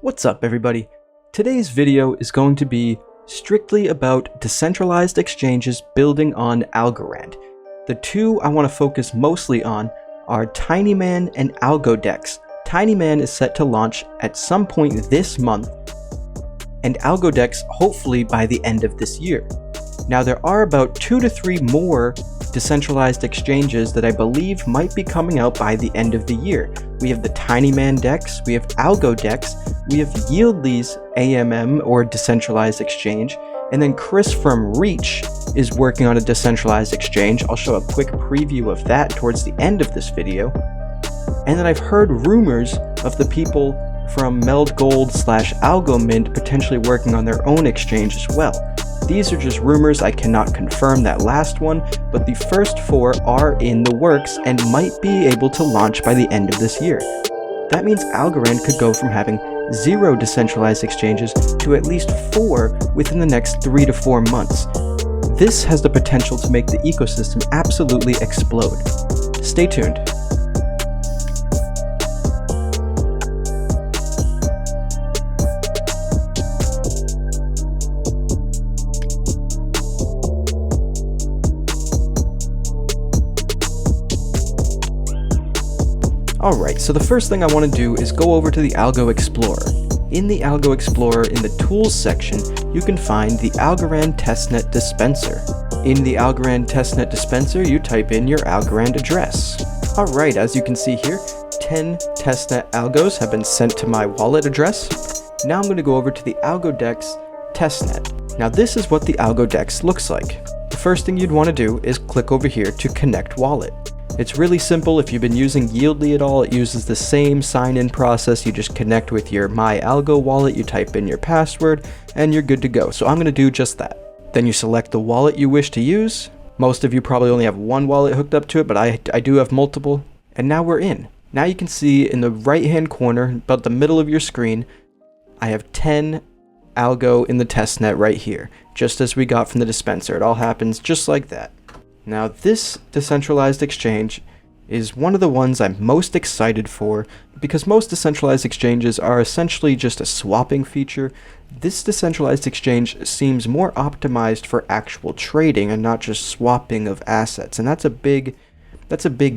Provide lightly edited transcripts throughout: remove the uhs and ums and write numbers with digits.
What's up, everybody? Today's video is going to be strictly about decentralized exchanges building on Algorand. The two I want to focus mostly on are Tinyman and Algodex. Tinyman is set to launch at some point this month, and Algodex hopefully by the end of this year. Now there are about 2 to 3 more decentralized exchanges that I believe might be coming out by the end of the year. We have the Tinyman DEX, we have Algodex, we have Yieldly's AMM or decentralized exchange, and then Chris from Reach is working on a decentralized exchange. I'll show a quick preview of that towards the end of this video. And then I've heard rumors of the people from Meld Gold / Algomint potentially working on their own exchange as well. These are just rumors, I cannot confirm that last one, but the first 4 are in the works and might be able to launch by the end of this year. That means Algorand could go from having 0 decentralized exchanges to at least 4 within the next 3 to 4 months. This has the potential to make the ecosystem absolutely explode. Stay tuned. Alright, so the first thing I want to do is go over to the Algo Explorer. In the Algo Explorer, in the Tools section, you can find the Algorand Testnet Dispenser. In the Algorand Testnet Dispenser, you type in your Algorand address. Alright, as you can see here, 10 testnet algos have been sent to my wallet address. Now I'm going to go over to the Algodex testnet. Now this is what the Algodex looks like. The first thing you'd want to do is click over here to connect wallet. It's really simple. If you've been using Yieldly at all, it uses the same sign-in process. You just connect with your My Algo wallet, you type in your password, and you're good to go. So I'm going to do just that. Then you select the wallet you wish to use. Most of you probably only have one wallet hooked up to it, but I do have multiple. And now we're in. Now you can see in the right-hand corner, about the middle of your screen, I have 10 Algo in the testnet right here, just as we got from the dispenser. It all happens just like that. Now this decentralized exchange is one of the ones I'm most excited for because most decentralized exchanges are essentially just a swapping feature. This decentralized exchange seems more optimized for actual trading and not just swapping of assets, and that's a big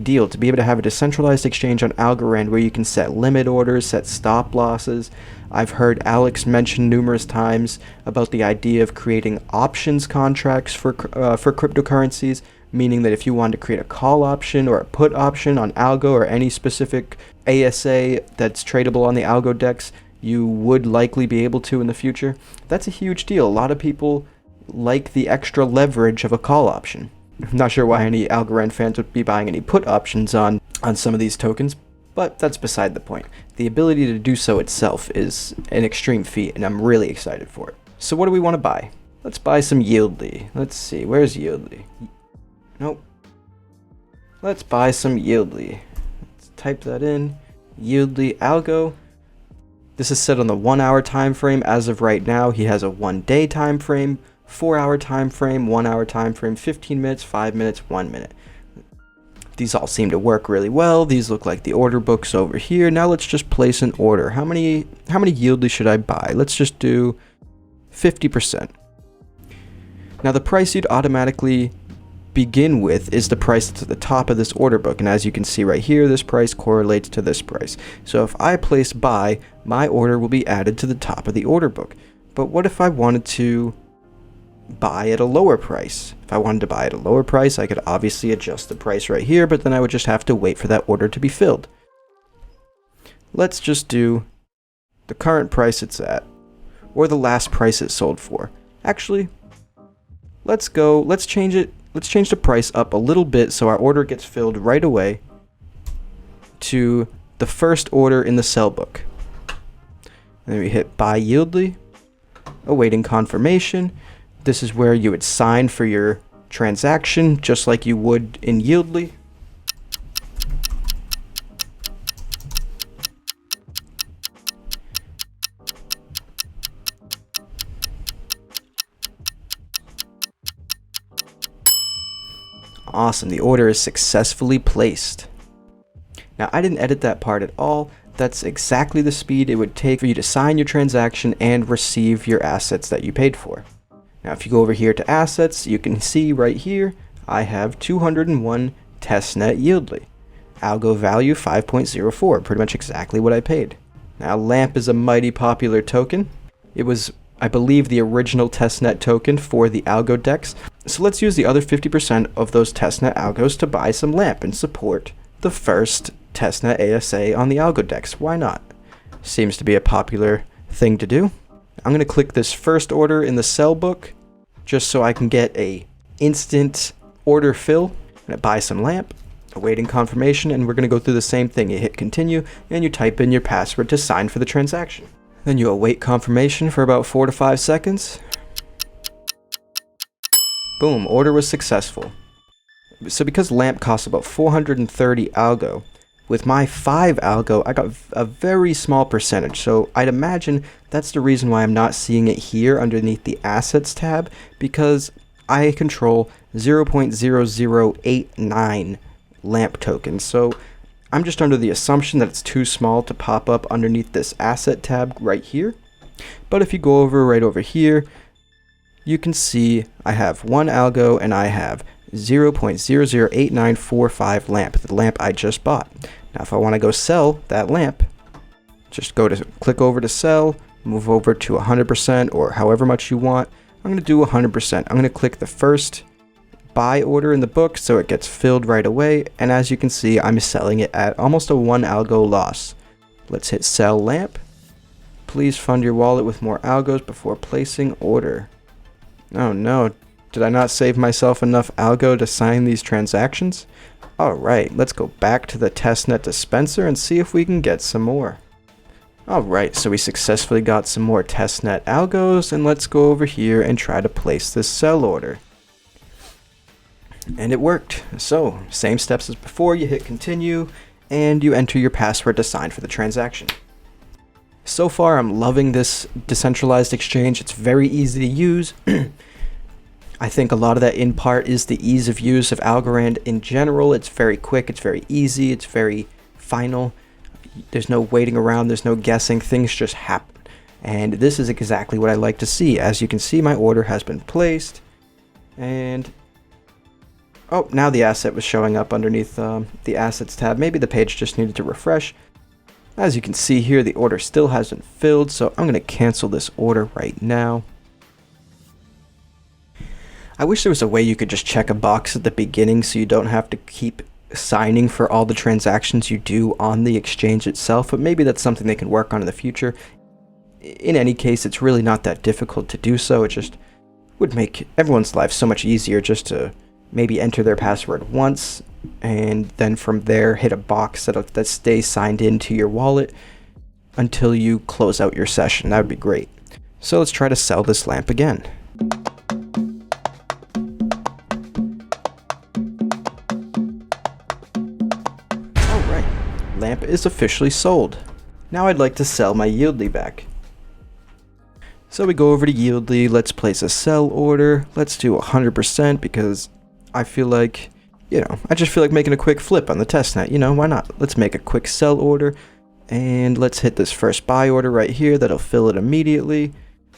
deal to be able to have a decentralized exchange on Algorand where you can set limit orders, set stop losses. I've heard Alex mention numerous times about the idea of creating options contracts for cryptocurrencies, meaning that if you wanted to create a call option or a put option on Algo or any specific ASA that's tradable on the Algodex, you would likely be able to in the future. That's a huge deal. A lot of people like the extra leverage of a call option. I'm not sure why any Algorand fans would be buying any put options on some of these tokens, but that's beside the point. The ability to do so itself is an extreme feat, and I'm really excited for it. So what do we want to buy? Let's buy some Yieldly. Let's see, where's Yieldly? Nope. Let's buy some Yieldly. Let's type that in. Yieldly Algo. This is set on the 1 hour time frame. As of right now, he has a 1 day time frame, 4 hour time frame, 1 hour time frame, 15 minutes, 5 minutes, 1 minute. These all seem to work really well. These look like the order books over here. Now let's just place an order. How many Yieldly should I buy? Let's just do 50%. Now the price you'd automatically begin with is the price that's at the top of this order book, and as you can see right here, this price correlates to this price. So if I place buy, my order will be added to the top of the order book. But what if I wanted to buy at a lower price? If I wanted to buy at a lower price, I could obviously adjust the price right here, but then I would just have to wait for that order to be filled. Let's just do the current price it's at, or the last price it sold for. Actually, let's change the price up a little bit so our order gets filled right away to the first order in the sell book. And then we hit buy Yieldly, awaiting confirmation. This is where you would sign for your transaction, just like you would in Yieldly. Awesome, the order is successfully placed. Now, I didn't edit that part at all. That's exactly the speed it would take for you to sign your transaction and receive your assets that you paid for. Now if you go over here to assets, you can see right here, I have 201 testnet yieldly. Algo value 5.04, pretty much exactly what I paid. Now LAMP is a mighty popular token. It was, I believe, the original testnet token for the Algodex. So let's use the other 50% of those testnet algos to buy some LAMP and support the first testnet ASA on the Algodex. Why not? Seems to be a popular thing to do. I'm going to click this first order in the sell book just so I can get a instant order fill. I'm going to buy some LAMP, awaiting confirmation, and we're going to go through the same thing. You hit continue and you type in your password to sign for the transaction. Then you await confirmation for about 4 to 5 seconds. Boom, order was successful. So because LAMP costs about 430 algo, with my 5 algo, I got a very small percentage. So I'd imagine that's the reason why I'm not seeing it here underneath the Assets tab, because I control 0.0089 LAMP tokens. So I'm just under the assumption that it's too small to pop up underneath this Asset tab right here. But if you go right over here, you can see I have 1 algo and I have 0.008945 LAMP, the LAMP I just bought. Now if I want to go sell that LAMP, just click over to sell, move over to 100% or however much you want. I'm going to do 100%. I'm going to click the first buy order in the book so it gets filled right away, and as you can see I'm selling it at almost a 1 algo loss. Let's hit sell LAMP. Please fund your wallet with more algos before placing order. Oh no, did I not save myself enough algo to sign these transactions? Alright, let's go back to the testnet dispenser and see if we can get some more. Alright, so we successfully got some more testnet algos, and let's go over here and try to place this sell order. And it worked. So, same steps as before, you hit continue, and you enter your password to sign for the transaction. So far, I'm loving this decentralized exchange. It's very easy to use. I think a lot of that in part is the ease of use of Algorand in general. It's very quick, it's very easy, it's very final. There's no waiting around, there's no guessing, things just happen. And this is exactly what I like to see. As you can see, my order has been placed, and oh, now the asset was showing up underneath the Assets tab. Maybe the page just needed to refresh. As you can see here, the order still hasn't filled, so I'm going to cancel this order right now. I wish there was a way you could just check a box at the beginning so you don't have to keep signing for all the transactions you do on the exchange itself, but maybe that's something they can work on in the future. In any case, it's really not that difficult to do so. It just would make everyone's life so much easier just to maybe enter their password once and then from there hit a box that stays signed into your wallet until you close out your session. That would be great. So let's try to sell this LAMP again. Alright, LAMP is officially sold. Now I'd like to sell my Yieldly back. So we go over to Yieldly, let's place a sell order. Let's do 100% because I feel like, I just feel like making a quick flip on the testnet. Why not? Let's make a quick sell order, and let's hit this first buy order right here. That'll fill it immediately.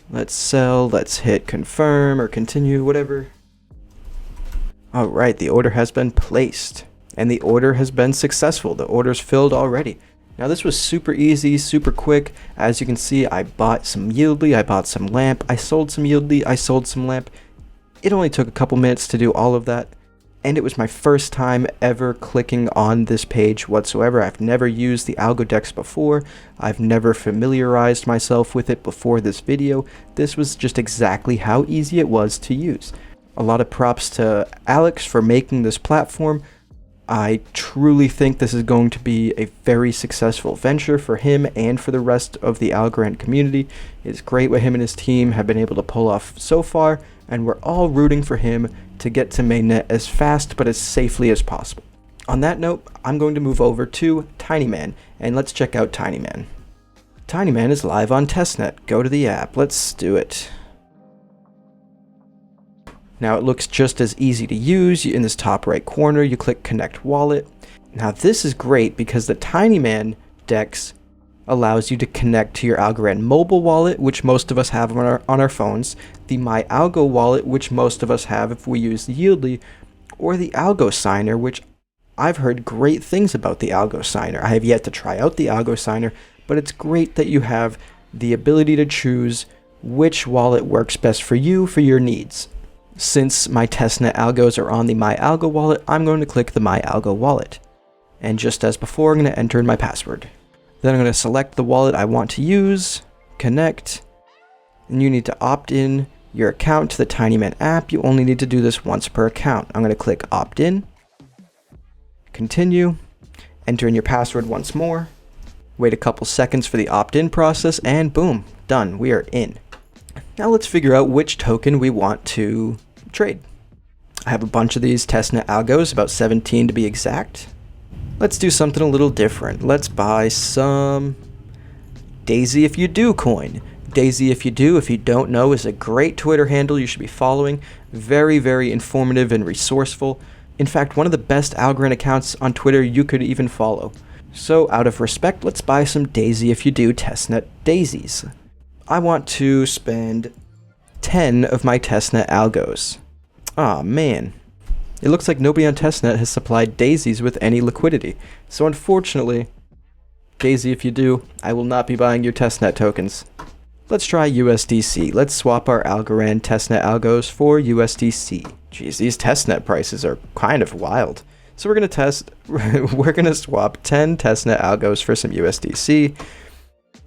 Let's sell, let's hit confirm or continue, whatever. Alright, the order has been placed, and the order has been successful. The order's filled already. Now this was super easy, super quick. As you can see, I bought some Yieldly, I bought some LAMP, I sold some Yieldly, I sold some LAMP. It only took a couple minutes to do all of that, and it was my first time ever clicking on this page whatsoever. I've never used the Algodex before. I've never familiarized myself with it before this video. This was just exactly how easy it was to use. A lot of props to Alex for making this platform. I truly think this is going to be a very successful venture for him and for the rest of the Algorand community. It's great what him and his team have been able to pull off so far, and we're all rooting for him to get to mainnet as fast but as safely as possible. On that note, I'm going to move over to Tinyman, and let's check out Tinyman. Tinyman is live on testnet. Go to the app. Let's do it. Now it looks just as easy to use. In this top right corner, you click Connect Wallet. Now this is great because the Tinyman DEX allows you to connect to your Algorand mobile wallet, which most of us have on our phones, the MyAlgo wallet, which most of us have if we use Yieldly, or the Algo Signer, which I've heard great things about the Algo Signer. I have yet to try out the Algo Signer, but it's great that you have the ability to choose which wallet works best for you, for your needs. Since my testnet algos are on the MyAlgo wallet, I'm going to click the MyAlgo wallet. And just as before, I'm going to enter in my password. Then I'm going to select the wallet I want to use, connect, and you need to opt in your account to the Tinyman app. You only need to do this once per account. I'm going to click opt in, continue, enter in your password once more, wait a couple seconds for the opt-in process, and boom, done, we are in. Now let's figure out which token we want to trade. I have a bunch of these testnet algos, about 17 to be exact. Let's do something a little different. Let's buy some Daisy If You Do coin. Daisy If You Do, if you don't know, is a great Twitter handle you should be following. Very, very informative and resourceful. In fact, one of the best Algorand accounts on Twitter you could even follow. So out of respect, let's buy some Daisy If You Do testnet daisies. I want to spend 10 of my testnet algos. Aw, man. It looks like nobody on testnet has supplied daisies with any liquidity. So unfortunately, Daisy If You Do, I will not be buying your testnet tokens. Let's try USDC. Let's swap our Algorand testnet algos for USDC. Geez, these testnet prices are kind of wild. So we're going to swap 10 testnet algos for some USDC.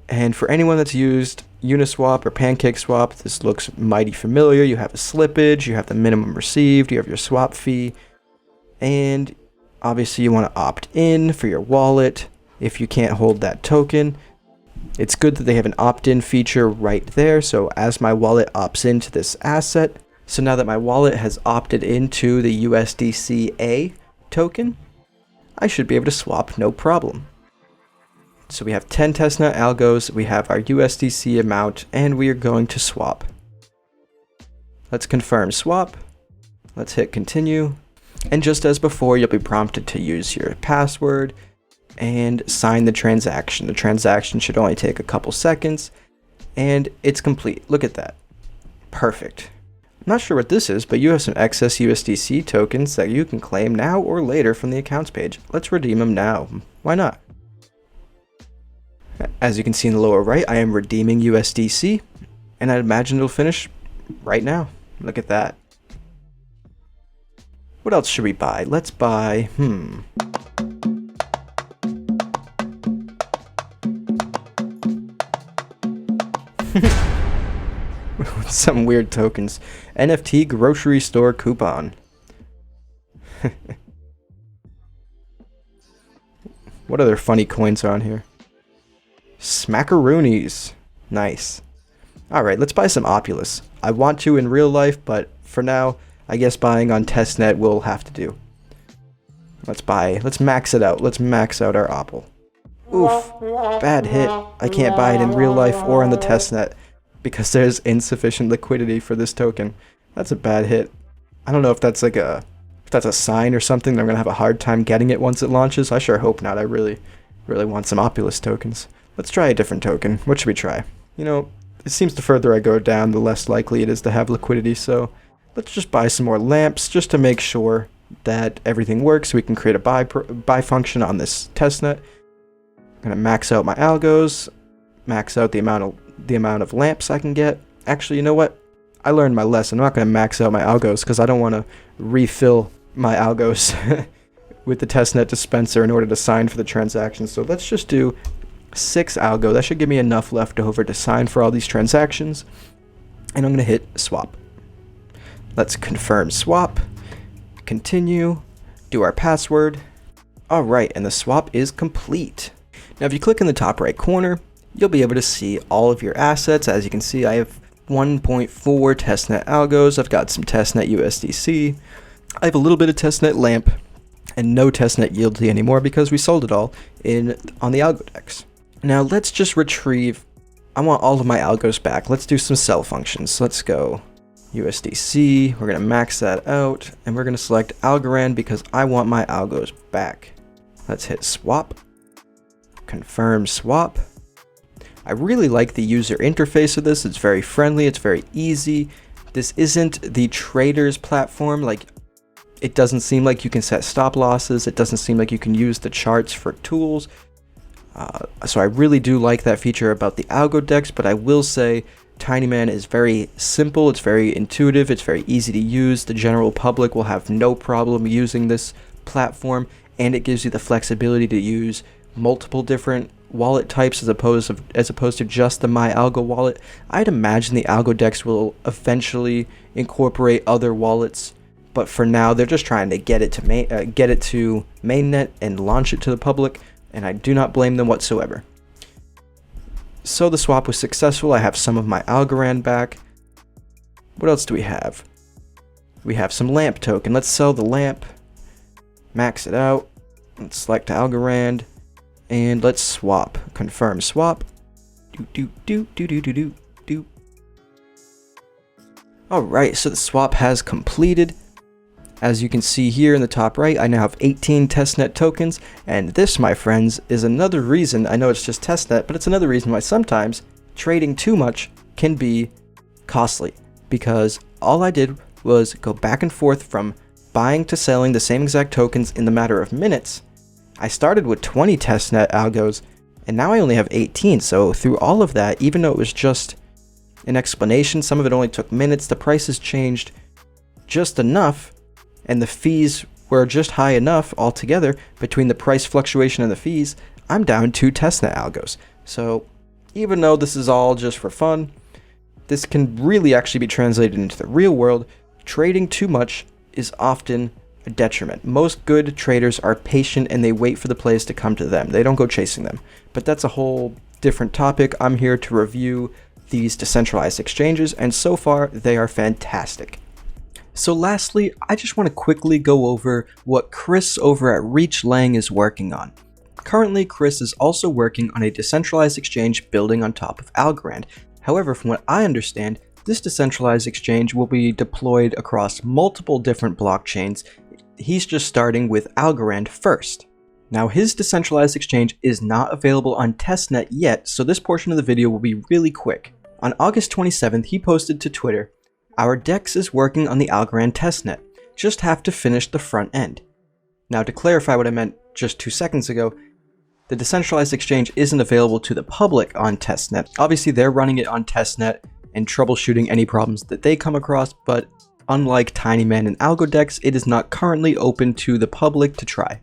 And for anyone that's used Uniswap or PancakeSwap, this looks mighty familiar. You have a slippage, you have the minimum received, you have your swap fee, and obviously you want to opt in for your wallet if you can't hold that token. It's good that they have an opt-in feature right there, so as my wallet opts into this asset, so now that my wallet has opted into the USDC-A token, I should be able to swap no problem. So we have 10 testnet algos, we have our USDC amount, and we are going to swap. Let's confirm swap. Let's hit continue. And just as before, you'll be prompted to use your password and sign the transaction. The transaction should only take a couple seconds, and it's complete. Look at that. Perfect. I'm not sure what this is, but you have some excess USDC tokens that you can claim now or later from the accounts page. Let's redeem them now. Why not? As you can see in the lower right, I am redeeming USDC, and I'd imagine it'll finish right now. Look at that. What else should we buy? Let's buy, some weird tokens. NFT grocery store coupon. What other funny coins are on here? Smackaroonies. Nice. Alright, let's buy some Opulus. I want to in real life, but for now, I guess buying on testnet will have to do. Let's max it out. Let's max out our Opal. Oof. Bad hit. I can't buy it in real life or on the testnet because there's insufficient liquidity for this token. That's a bad hit. I don't know if that's like if that's a sign or something that I'm gonna have a hard time getting it once it launches. I sure hope not. I really want some Opulus tokens. Let's try a different token. What should we try? You know, it seems the further I go down, the less likely it is to have liquidity, so let's just buy some more lamps just to make sure that everything works. We can create a buy function on this testnet. I'm gonna max out my algos, max out the amount of lamps I can get. Actually, you know what? I learned my lesson. I'm not gonna max out my algos because I don't want to refill my algos with the testnet dispenser in order to sign for the transaction. So let's just do 6 algo. That should give me enough left over to sign for all these transactions. And I'm going to hit swap. Let's confirm swap. Continue. Do our password. Alright, and the swap is complete. Now if you click in the top right corner, you'll be able to see all of your assets. As you can see, I have 1.4 testnet algos. I've got some testnet USDC. I have a little bit of testnet lamp and no testnet Yieldly anymore because we sold it all on the Algodex. Now let's just retrieve, I want all of my algos back. Let's do some sell functions. Let's go USDC, we're going to max that out, and we're going to select Algorand because I want my algos back. Let's hit swap, confirm swap, I really like the user interface of this. It's very friendly, it's very easy. This isn't the trader's platform. Like, it doesn't seem like you can set stop losses. It doesn't seem like you can use the charts for tools. So I really do like that feature about the Algodex, but I will say Tinyman is very simple, it's very intuitive, it's very easy to use. The general public will have no problem using this platform, and it gives you the flexibility to use multiple different wallet types as opposed to just the MyAlgo wallet. I'd imagine the Algodex will eventually incorporate other wallets, but for now they're just trying to get it to mainnet and launch it to the public, and I do not blame them whatsoever. So the swap was successful. I have some of my Algorand back. What else do we have? We have some lamp token. Let's sell the lamp, max it out. Let's select Algorand, and let's swap. Confirm swap. Alright, so the swap has completed. As you can see here in the top right, I now have 18 testnet tokens, and this, my friends, is another reason, I know it's just testnet, but it's another reason why sometimes trading too much can be costly, because all I did was go back and forth from buying to selling the same exact tokens in the matter of minutes. I started with 20 testnet algos, and now I only have 18, so through all of that, even though it was just an explanation, some of it only took minutes, the prices changed just enough, and the fees were just high enough altogether. Between the price fluctuation and the fees, I'm down 2 testnet algos. So even though this is all just for fun, this can really actually be translated into the real world. Trading too much is often a detriment. Most good traders are patient and they wait for the plays to come to them. They don't go chasing them. But that's a whole different topic. I'm here to review these decentralized exchanges, and so far they are fantastic. So lastly, I just want to quickly go over what Chris over at ReachLang is working on. Currently, Chris is also working on a decentralized exchange building on top of Algorand. However, from what I understand, this decentralized exchange will be deployed across multiple different blockchains. He's just starting with Algorand first. Now, his decentralized exchange is not available on testnet yet, so this portion of the video will be really quick. On August 27th, he posted to Twitter, "Our DEX is working on the Algorand testnet. Just have to finish the front end." Now, to clarify what I meant just 2 seconds ago, the decentralized exchange isn't available to the public on testnet. Obviously, they're running it on testnet and troubleshooting any problems that they come across, but unlike Tinyman and Algodex, it is not currently open to the public to try.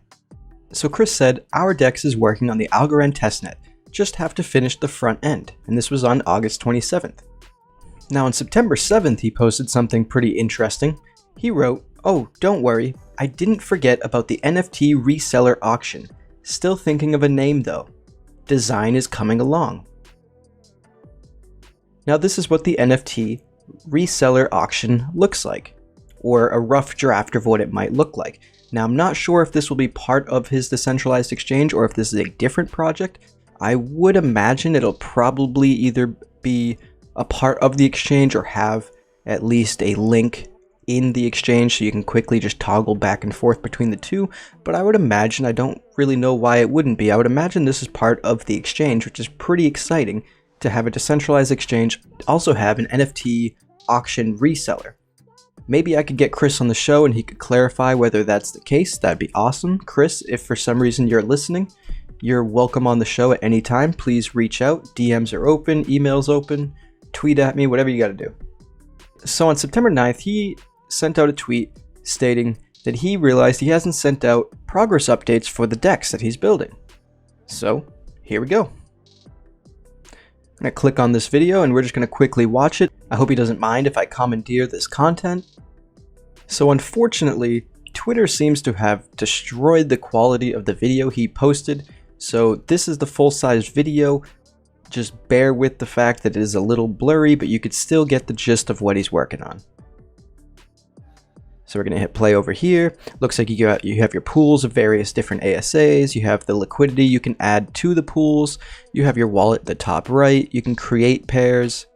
So Chris said, "Our DEX is working on the Algorand testnet. Just have to finish the front end," and this was on August 27th. Now on September 7th, he posted something pretty interesting. He wrote, "Oh, don't worry, I didn't forget about the NFT reseller auction. Still thinking of a name though. Design is coming along." Now this is what the NFT reseller auction looks like, or a rough draft of what it might look like. Now I'm not sure if this will be part of his decentralized exchange or if this is a different project. I would imagine it'll probably either be a part of the exchange or have at least a link in the exchange so you can quickly just toggle back and forth between the two, but I would imagine, I don't really know why it wouldn't be, I would imagine this is part of the exchange, which is pretty exciting to have a decentralized exchange also have an NFT auction reseller. Maybe I could get Chris on the show and he could clarify whether that's the case. That'd be awesome. Chris, if for some reason you're listening, you're welcome on the show at any time. Please reach out. DMs are open, emails open, tweet at me, whatever you gotta do. So on September 9th, he sent out a tweet stating that he realized he hasn't sent out progress updates for the DEX that he's building. So here we go. I'm gonna click on this video and we're just gonna quickly watch it. I hope he doesn't mind if I commandeer this content. So unfortunately, Twitter seems to have destroyed the quality of the video he posted. So this is the full-size video. Just bear with the fact that it is a little blurry, but you could still get the gist of what he's working on. So we're going to hit play over here. Looks like you have your pools of various different ASAs. You have the liquidity you can add to the pools. You have your wallet at the top right. You can create pairs.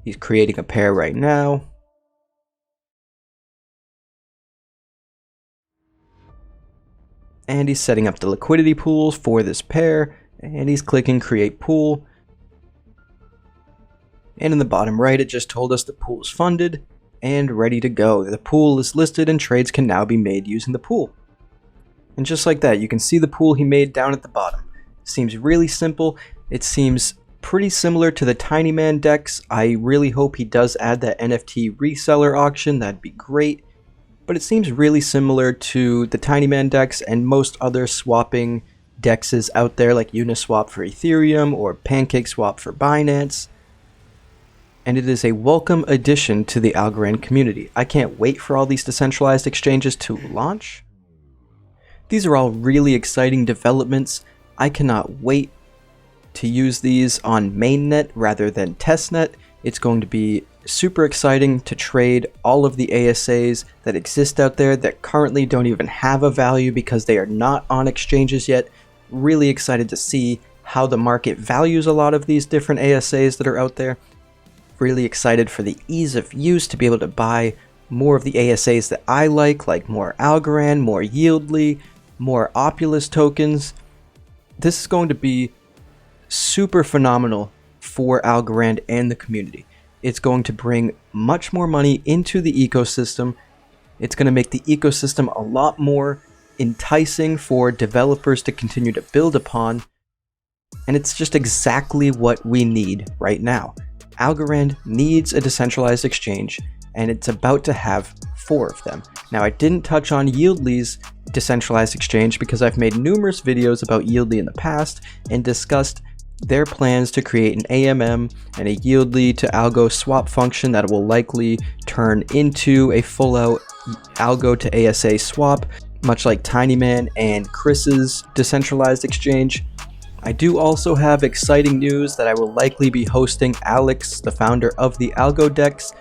He's creating a pair right now. And he's setting up the liquidity pools for this pair. And he's clicking create pool. And in the bottom right, it just told us the pool is funded and ready to go. The pool is listed and trades can now be made using the pool. And just like that, you can see the pool he made down at the bottom. Seems really simple. It seems pretty similar to the Tinyman DEX. I really hope he does add that NFT reseller auction. That'd be great. But it seems really similar to the Tinyman DEX and most other swapping DEXes out there, like Uniswap for Ethereum or PancakeSwap for Binance. And it is a welcome addition to the Algorand community. I can't wait for all these decentralized exchanges to launch. These are all really exciting developments. I cannot wait to use these on mainnet rather than testnet. It's going to be super exciting to trade all of the ASAs that exist out there that currently don't even have a value because they are not on exchanges yet. Really excited to see how the market values a lot of these different ASAs that are out there. Really excited for the ease of use to be able to buy more of the ASAs that I like more Algorand, more Yieldly, more Opulus tokens. This is going to be super phenomenal for Algorand and the community. It's going to bring much more money into the ecosystem. It's going to make the ecosystem a lot more enticing for developers to continue to build upon. And it's just exactly what we need right now. Algorand needs a decentralized exchange, and it's about to have 4 of them. Now, I didn't touch on Yieldly's decentralized exchange because I've made numerous videos about Yieldly in the past and discussed their plans to create an AMM and a Yieldly to Algo swap function that will likely turn into a full-out Algo to ASA swap, much like Tinyman and Chris's decentralized exchange. I do also have exciting news that I will likely be hosting Alex, the founder of the Algodex,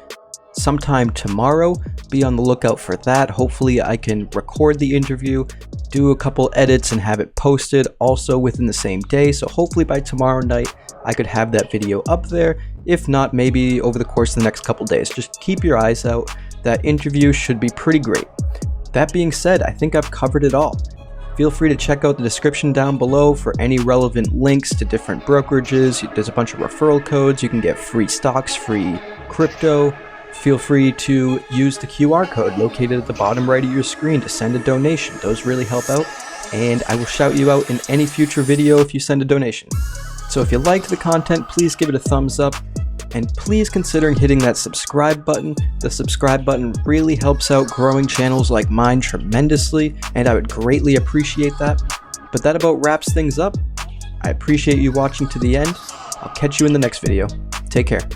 sometime tomorrow. Be on the lookout for that. Hopefully I can record the interview, do a couple edits, and have it posted also within the same day. So hopefully by tomorrow night I could have that video up there. If not, maybe over the course of the next couple days. Just keep your eyes out. That interview should be pretty great. That being said, I think I've covered it all. Feel free to check out the description down below for any relevant links to different brokerages. There's a bunch of referral codes. You can get free stocks, free crypto. Feel free to use the QR code located at the bottom right of your screen to send a donation. Those really help out, and I will shout you out in any future video if you send a donation. So if you liked the content, please give it a thumbs up, and please consider hitting that subscribe button. The subscribe button really helps out growing channels like mine tremendously, and I would greatly appreciate that. But that about wraps things up. I appreciate you watching to the end. I'll catch you in the next video. Take care.